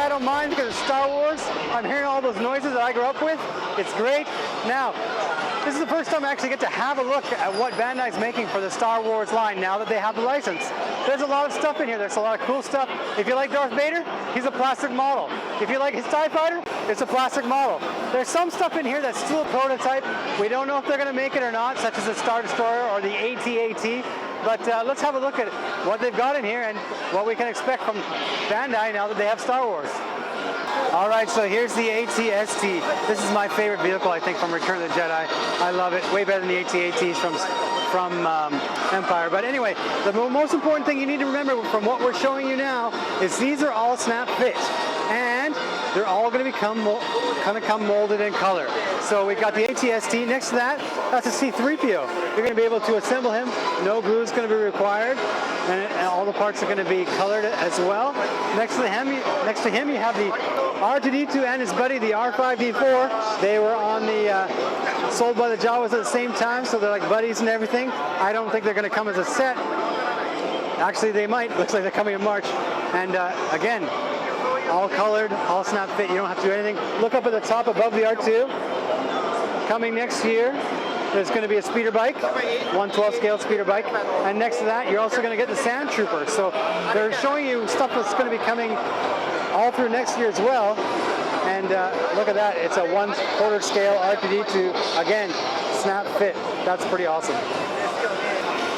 I don't mind because it's Star Wars. I'm hearing all those noises that I grew up with. It's great. Now, this is the first time I actually get to have a look at what Bandai's making for the Star Wars line now that they have the license. There's a lot of stuff in here. There's a lot of cool stuff. If you like Darth Vader, he's a plastic model. If you like his TIE Fighter, it's a plastic model. There's some stuff in here that's still a prototype. We don't know if they're going to make it or not, such as the Star Destroyer or the AT-AT. But let's have a look at what they've got in here and what we can expect from Bandai now that they have Star Wars. All right, so here's the Hcsc. This is my favorite vehicle, I think, from Return of the Jedi. I love it. Way better than the AT-ATs from Empire. But anyway, the most important thing you need to remember from what we're showing you now is these are all snap fit. And they're all going to come molded in color. So we've got the Hcsc. Next to that, that's a C-3PO. You're going to be able to assemble him. No glue is going to be required, and all the parts are going to be colored as well. Next to him, you have the R2-D2 and his buddy, the R5-D4. They were on the sold by the Jawas at the same time, so they're like buddies and everything. I don't think they're going to come as a set. Actually, they might. Looks like they're coming in March. And again, all colored, all snap fit. You don't have to do anything. Look up at the top above the R2. Coming next year, there's going to be a speeder bike, 1/12 scale speeder bike. And next to that, you're also going to get the Sandtrooper. So they're showing you stuff that's going to be coming all through next year as well. And look at that. It's a 1/4 scale R2-D2. Again, snap fit. That's pretty awesome.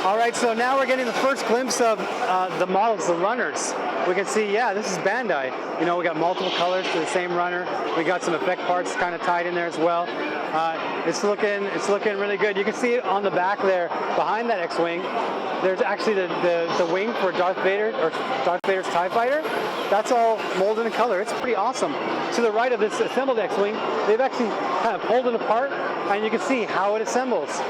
All right, so now we're getting the first glimpse of the models, the runners. We can see, yeah, this is Bandai. You know, we got multiple colors to the same runner. We got some effect parts kind of tied in there as well. It's looking really good. You can see it on the back there, behind that X-Wing. There's actually the wing for Darth Vader, or Darth Vader's TIE Fighter. That's all molded in color. It's pretty awesome. To the right of this assembled X-Wing, they've actually kind of pulled it apart, and you can see how it assembles.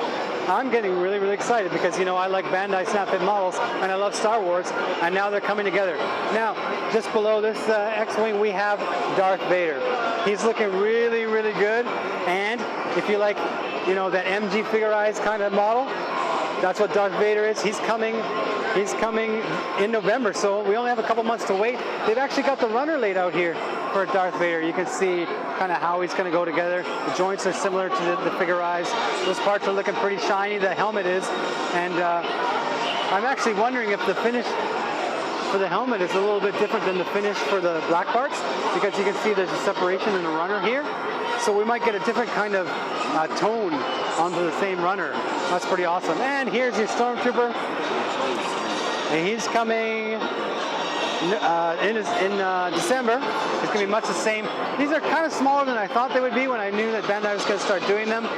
I'm getting really, really excited because, you know, I like Bandai snap-fit models and I love Star Wars, and now they're coming together. Now, just below this X-Wing, we have Darth Vader. He's looking really, really good, and if you like, you know, that MG figurized kind of model, that's what Darth Vader is. He's coming in November, so we only have a couple months to wait. They've actually got the runner laid out here for Darth Vader. You can see kind of how he's going to go together. The joints are similar to the figurized. Those parts are looking pretty shiny. The helmet is, and I'm actually wondering if the finish for the helmet is a little bit different than the finish for the black parts, because you can see there's a separation in the runner here. So we might get a different kind of tone onto the same runner. That's pretty awesome. And here's your Stormtrooper. And he's coming in December. It's going to be much the same. These are kind of smaller than I thought they would be when I knew that Bandai was going to start doing them.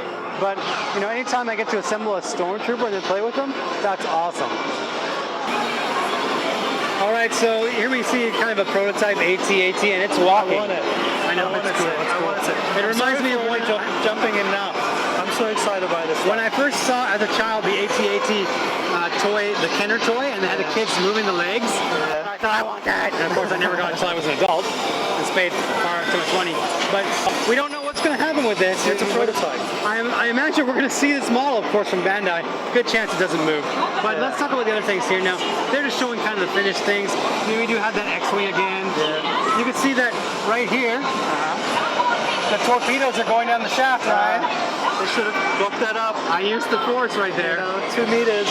But, you know, anytime I get to assemble a Stormtrooper and then play with them, that's awesome. All right, so here we see kind of a prototype AT-AT, and it's walking. I want it. I know, it's cool. It's cool. It reminds me of jumping in now. I'm so excited by this. When I first saw as a child the AT-AT toy, the Kenner toy, and they had the kids moving the legs, I thought, I want that. And of course, I never got it until I was an adult. It's paid far too much money. But we don't know what's going to happen with this. It's a prototype. I imagine we're going to see this model, of course, from Bandai. Good chance it doesn't move. But let's talk about the other things here. Now, they're just showing kind of the finished things. We do have that X-Wing again. Yeah. You can see that right here. The torpedoes are going down the shaft, Ryan. They should have booked that up. I used the force right there. You know, 2 meters,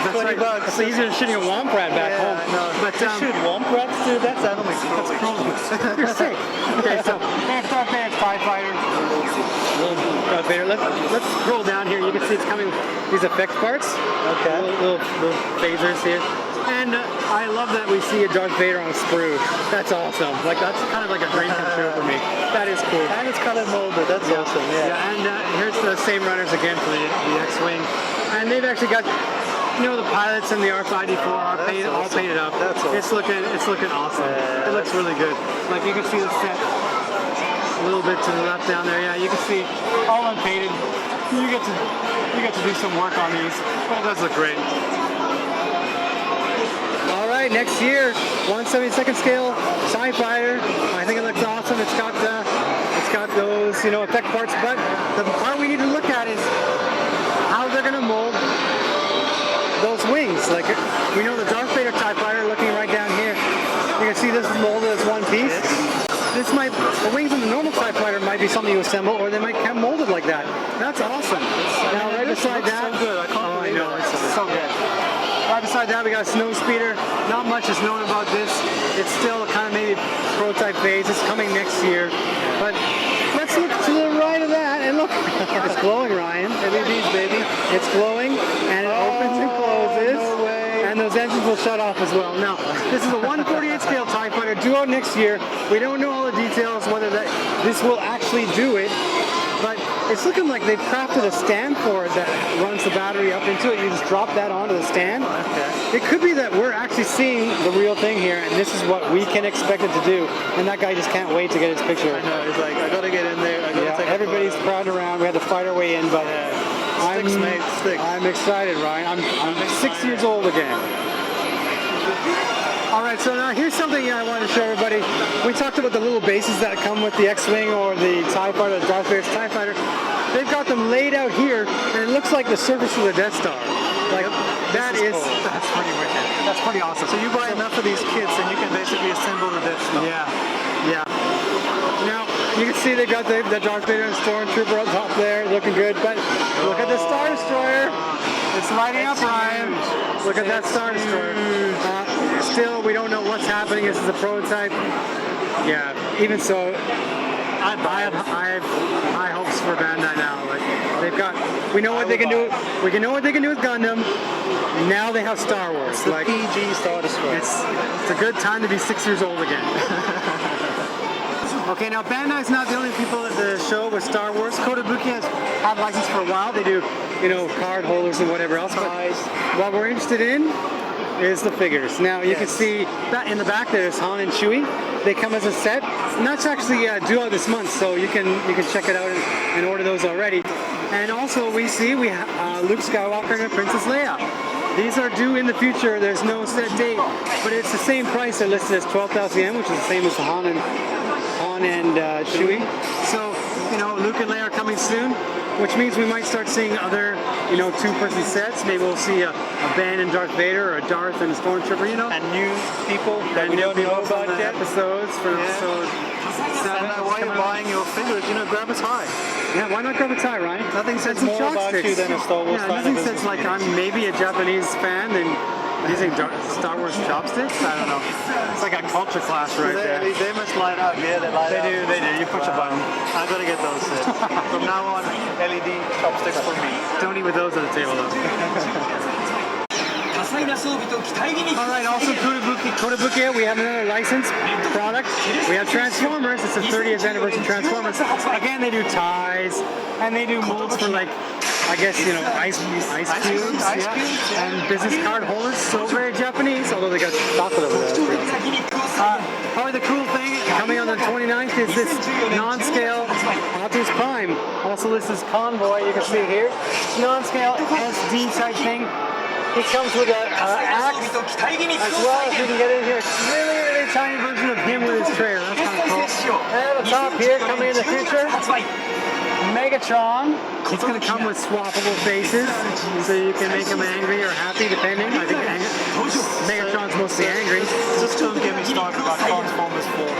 that's 20 right. bucks. It's easier than shooting a womp rat back home. No. But shoot womp rats, dude, that's animal cruelty. You're sick. Okay, so there's Darth Vader's TIE Fighter. Darth Vader. Let's scroll down here. You can see it's coming with these effect parts. Okay. Little phasers here. And I love that we see a Darth Vader on a sprue. That's awesome. Like, that's kind of like a dream come true for me. That is cool. And it's kind of molded. That's awesome. Yeah. And here's the same runners again for the X-Wing. And they've actually got, you know, the pilots and the R5-D4 all painted up. That's awesome. It's looking awesome. It looks really good. Like, you can see the set a little bit to the left down there. Yeah, you can see all unpainted. You get to do some work on these. But it does look great. Alright, next year, 1/72nd scale Sci-Fi. I think it looks awesome. It's got those, you know, effect parts, but the part we need to look at is how they're gonna mold those wings. Like, we know the Darth Vader TIE Fighter looking right down here. You can see this is molded as one piece. the wings on the normal TIE fighter might be something you assemble, or they might come molded like that. That's awesome. Now, right beside that, so good. I can't believe know, it. it's so good. Right beside that, we got a Snowspeeder. Not much is known about this. It's still kind of maybe prototype phase. It's coming next year. But let's look to the right of that, and look, it's glowing, Ryan. LEDs, baby. It's glowing, and it opens and closes. No way. And those engines will shut off as well. Now, this is a 1/48 scale TIE fighter due out next year. We don't know all the details whether this will actually do it, but it's looking like they've crafted a stand for it that runs the battery up into it. You just drop that onto the stand. Okay. It could be that we're actually seeing the real thing here, and this is what we can expect it to do. And that guy just can't wait to get his picture. I know. He's like, I gotta get in there. I gotta take a everybody's photo. crowding around. We had to fight our way in, but Sticks, mate, sticks. I'm excited, Ryan. I'm 6 years old again. All right, so now here's something I wanted to show everybody. We talked about the little bases that come with the X-Wing or the TIE fighter, the Darth Vader's TIE fighter. They've got them laid out here, and it looks like the surface of the Death Star. Like, that is cool. that's pretty wicked. That's pretty awesome. So you buy enough of these kits, and you can basically assemble the Death Star. Yeah. Now, you can see they got the Darth Vader and Stormtrooper up top there, looking good, but look at the Star Destroyer. It's lighting up, Ryan. Look at that Star Destroyer. Still, we don't know what's happening. This is a prototype. Yeah, even so, I have high hopes for Bandai now. Like, they've got, we know what they can do. We can know what they can do with Gundam. Now they have Star Wars. It's the Like, PG Star Destroyer. it's a good time to be 6 years old again. Okay, now Bandai's not the only people at the show with Star Wars. Kotobukiya has had a license for a while. They do, card holders and whatever else. But what we're interested in is the figures. Now you can see that in the back there's Han and Chewie. They come as a set, and that's actually due out this month, so you can check it out and order those already. And also we have Luke Skywalker and Princess Leia. These are due in the future. There's no set date, but it's the same price. They're listed as 12,000 yen, which is the same as the Han and Chewie. So Luke and Leia are coming soon, which means we might start seeing other two-person sets. Maybe we'll see a Ben and Darth Vader, or a Darth and a Stormtrooper. And new people that we don't know about yet. Episodes for episode 7. And while you're buying your figures, grab a tie. Yeah, why not grab a tie, Ryan? Nothing says Some more about chopsticks. you than a Star Wars fan. Nothing says like I'm maybe a Japanese fan than using Star Wars chopsticks. I don't know. It's like a culture clash right there. They must light up. Yeah, they light up. They do. You push a button. I gotta get those set. From now on, LED chopsticks for me. Don't eat with those at the table though. Alright, also Kotobukiya, we have another licensed product. We have Transformers. It's the 30th anniversary Transformers. Again, they do ties, and they do molds for like, I guess, ice cubes. And business card holders. So very Japanese, although they got chocolate over there. Probably the cool thing coming on the 29th is this non-scale Optimus Prime. Also, this is Convoy. You can see it here. Non-scale SD type thing. It comes with an axe, as well as you can get in here. It's really, really tiny version of him with his trailer. That's kind of cool. And at the top here, coming in the future, Megatron. It's going to come with swappable faces, so you can make him angry or happy, depending. I think Megatron's mostly angry. Just don't get me started about Transformers 4.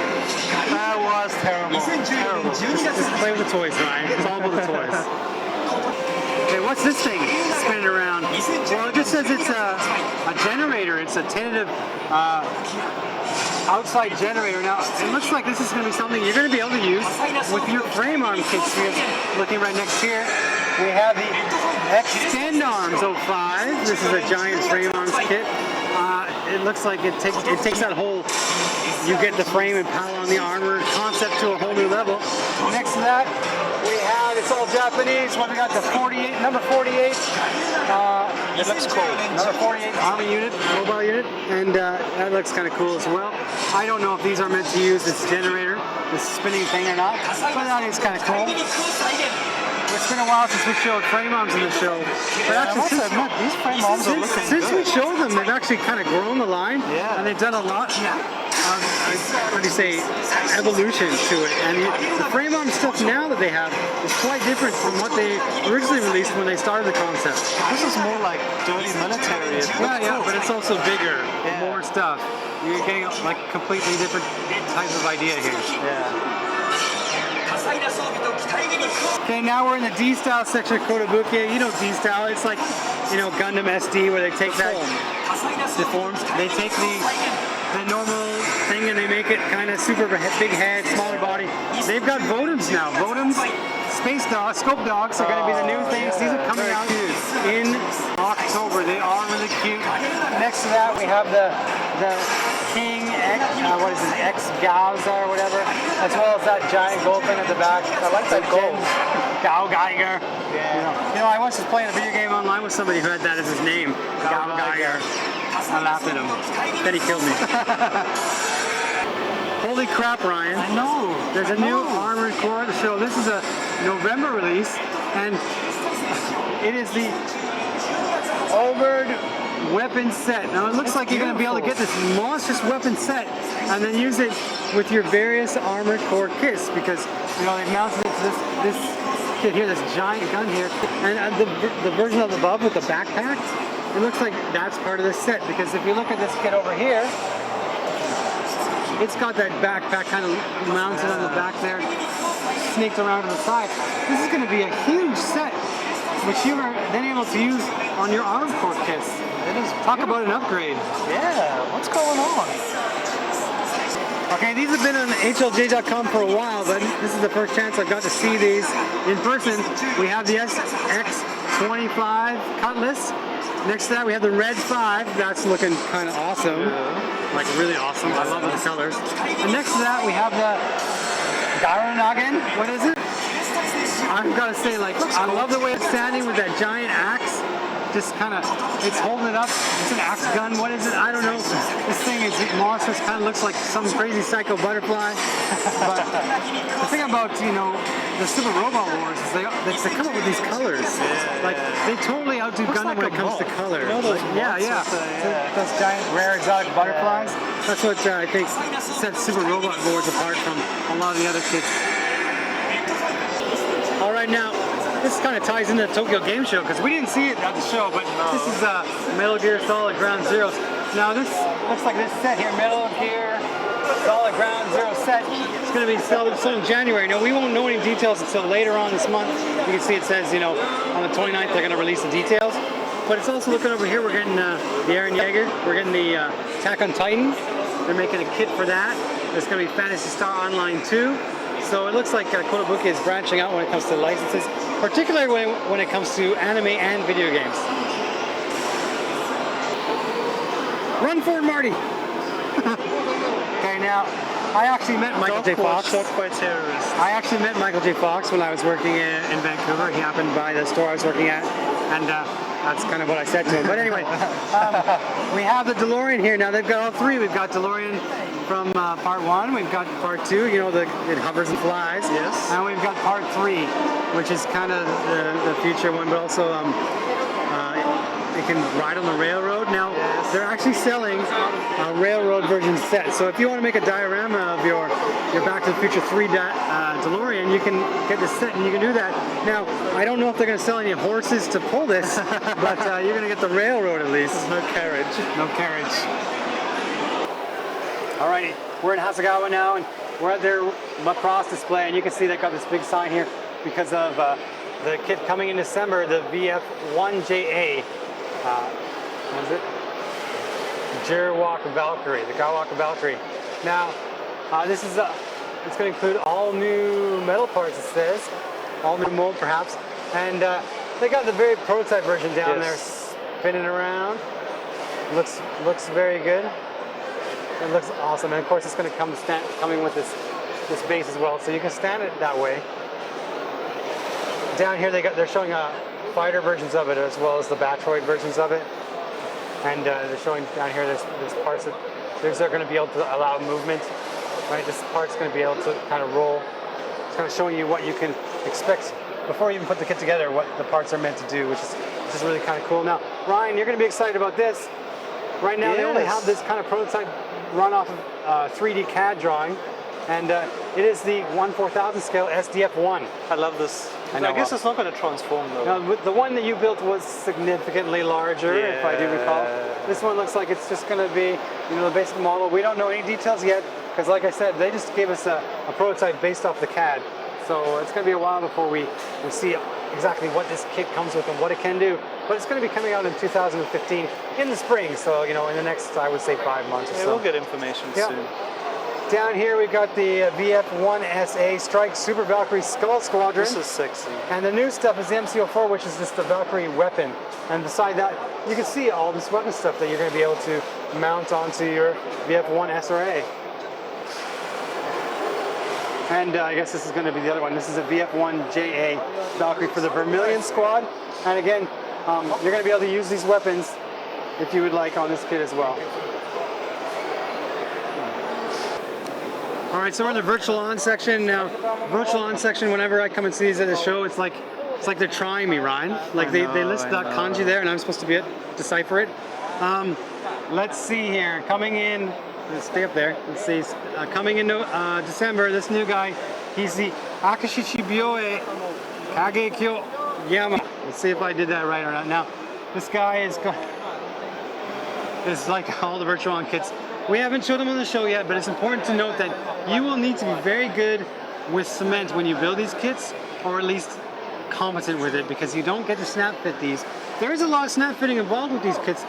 That was terrible. Terrible. Just play with the toys, Ryan. It's all about the toys. Okay, what's this thing spinning around? Well, it just says it's a generator. It's a tentative outside generator. Now, it looks like this is going to be something you're going to be able to use with your frame arm kits. Looking right next here, we have the Extend Arms 05. This is a giant frame arms kit. It looks like it takes that whole, you get the frame and power on the armor concept to a whole new level. Next to that, we have, it's all Japanese. What we got, the 48, number 48. It looks cool. Number 48 Army unit, mobile unit, and that looks kind of cool as well. I don't know if these are meant to use this generator, this spinning thing or not, but that is kind of cool. It's been a while since we showed frame arms in the show. But actually, these frame arms are looking since we good. showed them, they've actually kind of grown the line, and they've done a lot. What do you say? Evolution to it, and the frame arm stuff now that they have is quite different from what they originally released when they started the concept. This is more like dirty military. Yeah, but it's also bigger, more stuff. You're getting like completely different type of idea here. Yeah. Okay, now we're in the D-style section of Kotobukiya. You know D-style, it's like, you know, Gundam SD where they take that deformed. They take the normal thing and they make it kind of super big head, smaller body. They've got Votems now. Votems, space dogs, scope dogs are going to be the new things. These are coming out in October. They are really cute. Next to that we have the King X, what is it, X-Gauza or whatever, as well as that giant gold thing at the back. I like that gold. Gao Geiger. Yeah. You know, I once was playing a video game online with somebody who had that as his name. Gao Geiger. I laughed at him. Then he killed me. Holy crap, Ryan. I know. There's a new Armored Core show. This is a November release, and it is the Overed weapon set. Now it looks like you're going to be able to get this monstrous weapon set and then use it with your various Armored Core kits, because, you know, they've mounted it to this kit here, this giant gun here, and the version of the above with the backpack, it looks like that's part of the set, because if you look at this kit over here, it's got that backpack kind of mounted on the back there, snaked around to the side. This is going to be a huge set, which you are then able to use on your Armored Core kits. It is Talk about an upgrade. Yeah, what's going on? Okay, these have been on HLJ.com for a while, but this is the first chance I've got to see these in person. We have the SX25 Cutlass. Next to that, we have the Red 5. That's looking kind of awesome. Yeah. Like really awesome. I love those colors. And next to that, we have the Garonagen. What is it? I've got to say, like, I love the way it's standing with that giant axe. Just kind of, it's holding it up. It's an axe gun. What is it? I don't know. This thing is monstrous. Kind of looks like some crazy psycho butterfly. But the thing about, you know, the Super Robot Wars is they come up with these colors. Yeah, like they totally outdo Gundam when it comes to color. You know those Those giant rare exotic butterflies. That's what I think sets Super Robot Wars apart from a lot of the other kits. All right, now. This kind of ties into the Tokyo Game Show because we didn't see it at the show, but this is Metal Gear Solid Ground Zeroes. Now this looks like this set here, Metal Gear Solid Ground Zero set. It's going to be sold in January. Now we won't know any details until later on this month. You can see it says, you know, on the 29th they're going to release the details. But it's also looking over here, we're getting the Eren Yeager, we're getting the Attack on Titan. They're making a kit for that. There's going to be Phantasy Star Online 2. So it looks like Kotobukiya is branching out when it comes to licenses, particularly when it comes to anime and video games. Run for it, Marty! Okay, now, I actually met Michael J. Fox. Shot by terrorists. I actually met Michael J. Fox when I was working in Vancouver. He happened by the store I was working at, and that's kind of what I said to him. But anyway, we have the DeLorean here. Now they've got all three. We've got DeLorean from part 1, we've got part 2, you know, it hovers and flies. Yes. And we've got part 3, which is kind of the future one, but also it can ride on the railroad. Now, they're actually selling a railroad version set. So if you want to make a diorama of your Back to the Future 3 DeLorean, you can get this set and you can do that. Now, I don't know if they're going to sell any horses to pull this, but you're going to get the railroad at least. There's no carriage. No carriage. Alrighty, we're in Hasegawa now, and we're at their lacrosse display, and you can see they got this big sign here because of the kit coming in December, the VF1JA. What is it? Gyrwalk Valkyrie, the Gyrwalk Valkyrie. Now, this is it's going to include all new metal parts. It says, all new mold perhaps, and they got the very prototype version down there, spinning around. Looks very good. It looks awesome, and of course it's going to coming with this base as well, so you can stand it that way. Down here they're showing fighter versions of it as well as the Batroid versions of it, and they're showing down here there's parts that they're going to be able to allow movement. Right, this part's going to be able to kind of roll. It's kind of showing you what you can expect before you even put the kit together, what the parts are meant to do, which is really kind of cool. Now, Ryan, you're going to be excited about this. Right now they only have this kind of prototype run off of 3D CAD drawing, and it is the 1/4000 scale SDF1. I love this. I guess it's not going to transform though. Now, the one that you built was significantly larger, if I do recall. This one looks like it's just going to be, you know, the basic model. We don't know any details yet, because like I said, they just gave us a prototype based off the CAD. So it's going to be a while before we see exactly what this kit comes with and what it can do. But it's going to be coming out in 2015 in the spring. So, you know, in the next, I would say 5 months or so. We'll get information soon. Down here we've got the VF-1SA Strike Super Valkyrie Skull Squadron. This is sexy. And the new stuff is the MC-04, which is just the Valkyrie weapon. And beside that, you can see all this weapon stuff that you're going to be able to mount onto your VF-1 SRA. And I guess this is going to be the other one. This is a VF-1JA Valkyrie for the Vermilion Squad. And again, you're going to be able to use these weapons if you would like on this kit as well. All right, so we're in the virtual on section now. Virtual on section. Whenever I come and see these at the show, it's like they're trying me, Ryan. Like they list that kanji there, and I'm supposed to decipher it. Let's see here. Coming in, let's stay up there. Let's see. Coming in December, this new guy, he's the Hcsc Byoe Kagekyo Yama. Let's see if I did that right or not. Now, this guy is like all the virtual on kits. We haven't showed them on the show yet, but it's important to note that you will need to be very good with cement when you build these kits, or at least competent with it, because you don't get to snap fit these. There is a lot of snap fitting involved with these kits,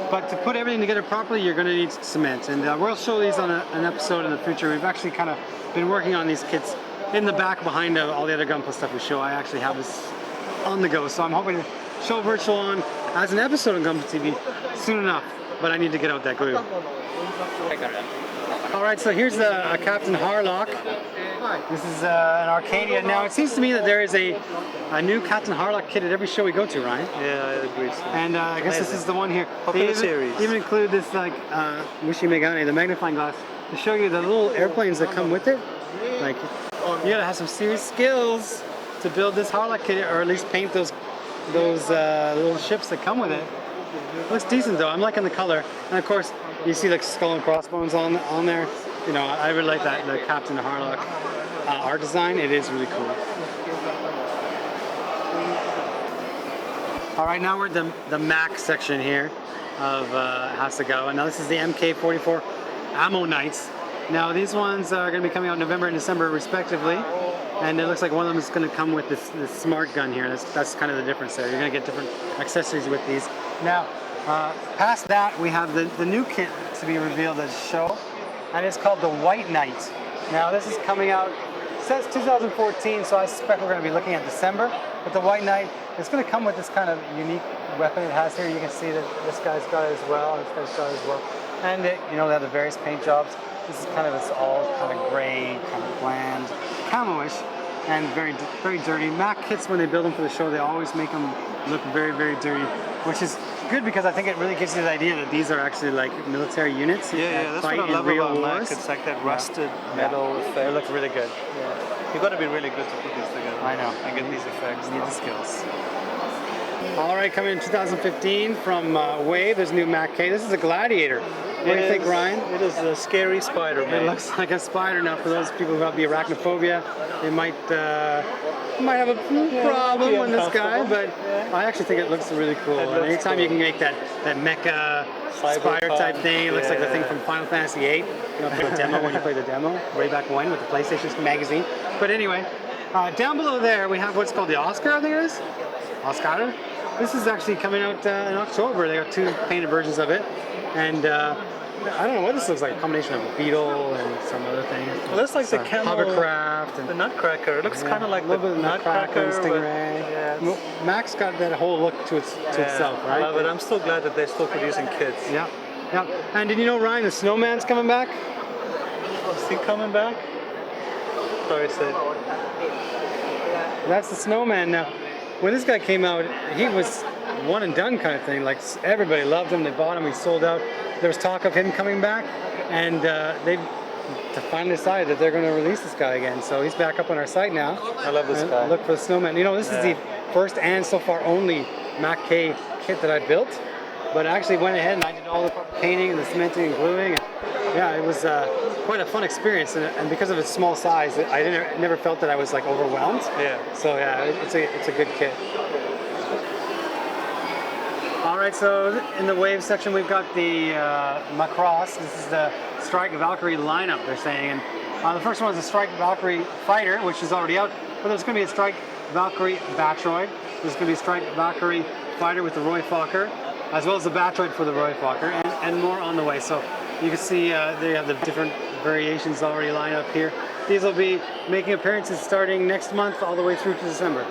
but to put everything together properly, you're going to need cement. And we'll show these on an episode in the future. We've actually kind of been working on these kits in the back behind all the other Gunpla stuff we show. I actually have this on the go, so I'm hoping to show Virtual On as an episode on Gunpla TV soon enough, but I need to get out that glue. Alright, so here's Captain Harlock. This is an Arcadia. Now, it seems to me that there is a new Captain Harlock kit at every show we go to, Ryan. Yeah, I agree. And I guess this is the one here. Popular series. Even include this like Mushi Megane, the magnifying glass, to show you the little airplanes that come with it. Like, you gotta have some serious skills to build this Harlock kit, or at least paint those little ships that come with it. Looks decent though. I'm liking the color, and of course you see like skull and crossbones on there. You know, I really like that, the Captain Harlock art design. It is really cool. All right, now we're at the Mac section here of Hasegawa. Now this is the MK44 Ammo Knights. Now these ones are going to be coming out in November and December respectively, and it looks like one of them is going to come with this smart gun here. That's kind of the difference there. You're going to get different accessories with these. Now, past that, we have the new kit to be revealed at the show, and it's called the White Knight. Now, this is coming out, it says 2014, so I suspect we're going to be looking at December. But the White Knight is going to come with this kind of unique weapon it has here. You can see that this guy's got it as well, and this guy's got it as well. And you know, they have the various paint jobs. This is kind of this all kind of gray, kind of bland, camo-ish, and very, very dirty. Mac kits, when they build them for the show, they always make them look very, very dirty, which is good because I think it really gives you the idea that these are actually like military units. Yeah, that's what I love about Mac. It's like that rusted metal effect. It looks really good. Yeah. You've got to be really good to put these together. I know. And get these effects. You need the skills. All right, coming in 2015 from Wave, there's a new Mac K. This is a Gladiator. What do you think, Ryan? It is a scary spider, man. It looks like a spider now. For those people who have the arachnophobia, they might have a problem with this guy, but I actually think it looks really cool. And anytime cool. You can make that mecha spider type thing, it looks like the thing from Final Fantasy VIII. You know, the demo when you play the demo way back when with the PlayStation magazine. But anyway, down below there we have what's called the Oscar, I think it is. Oscar. This is actually coming out in October. They got 2 painted versions of it, and I don't know what this looks like. A combination of a beetle and some other thing. It looks like the hovercraft and the Nutcracker. It looks kind of like a little bit of Nutcracker and Stingray. Yeah, Mac's got that whole look to itself, right? I love it. I'm still glad that they're still producing kits. Yeah, yeah. And did you know, Ryan, the Snowman's coming back? Is he coming back? Sorry, Sid. That's the Snowman now. When this guy came out, he was one and done kind of thing. Like, everybody loved him, they bought him, he sold out. There was talk of him coming back, and they finally decided that they're going to release this guy again. So he's back up on our site now. I love this guy. Look for the Snowman. You know, this is the first and so far only Mac K kit that I built, but I actually went ahead and I did all the painting and the cementing and gluing. And yeah, it was quite a fun experience, and because of its small size, I never felt that I was like overwhelmed. Yeah. So yeah, it's a good kit. All right, so in the Wave section, we've got the Macross. This is the Strike Valkyrie lineup, they're saying. And the first one is the Strike Valkyrie Fighter, which is already out. But there's going to be a Strike Valkyrie Batroid. There's going to be a Strike Valkyrie fighter with the Roy Fokker, as well as a Batroid for the Roy Fokker, and more on the way. So you can see they have the different variations already lined up here. These will be making appearances starting next month all the way through to December.